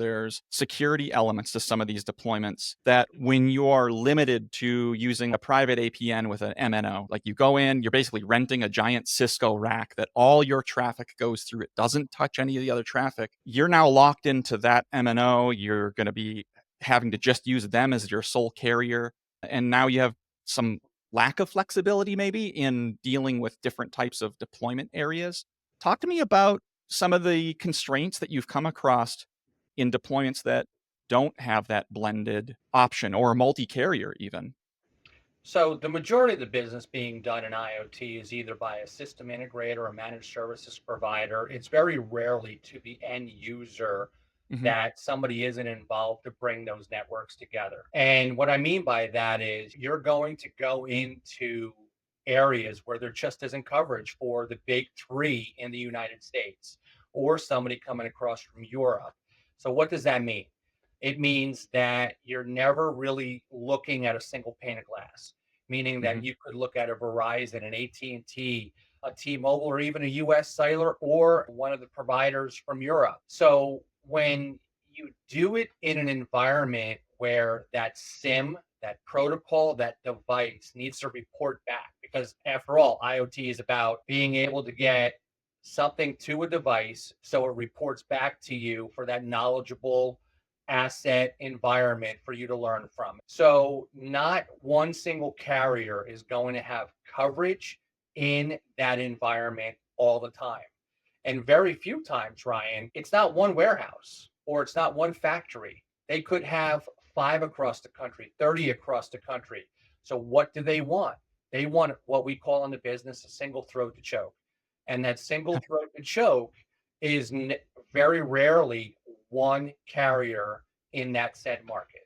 There's security elements to some of these deployments that when you are limited to using a private APN with an MNO, like you go in, you're basically renting a giant Cisco rack that all your traffic goes through. It doesn't touch any of the other traffic. You're now locked into that MNO. You're going to be having to just use them as your sole carrier. And now you have some lack of flexibility maybe in dealing with different types of deployment areas. Talk to me about some of the constraints that you've come across in deployments that don't have that blended option or a multi-carrier even. So the majority of the business being done in IoT is either by a system integrator or a managed services provider. It's very rarely to the end user Mhm. that somebody isn't involved to bring those networks together. And what I mean by that is you're going to go into areas where there just isn't coverage for the big three in the United States or somebody coming across from Europe. So what does that mean? It means that you're never really looking at a single pane of glass, meaning that Mhm. you could look at a Verizon, an AT&T, a T-Mobile, or even a US Cellular or one of the providers from Europe. So when you do it in an environment where that SIM, that protocol, that device needs to report back, because after all, IoT is about being able to get something to a device so it reports back to you for that knowledgeable asset environment for you to learn from. So, not one single carrier is going to have coverage in that environment all the time. And very few times, Ryan, it's not one warehouse or it's not one factory. They could have five across the country, 30 across the country. So, what do they want? They want what we call in the business a single throat to choke. And that single throat to choke is very rarely one carrier in that said market.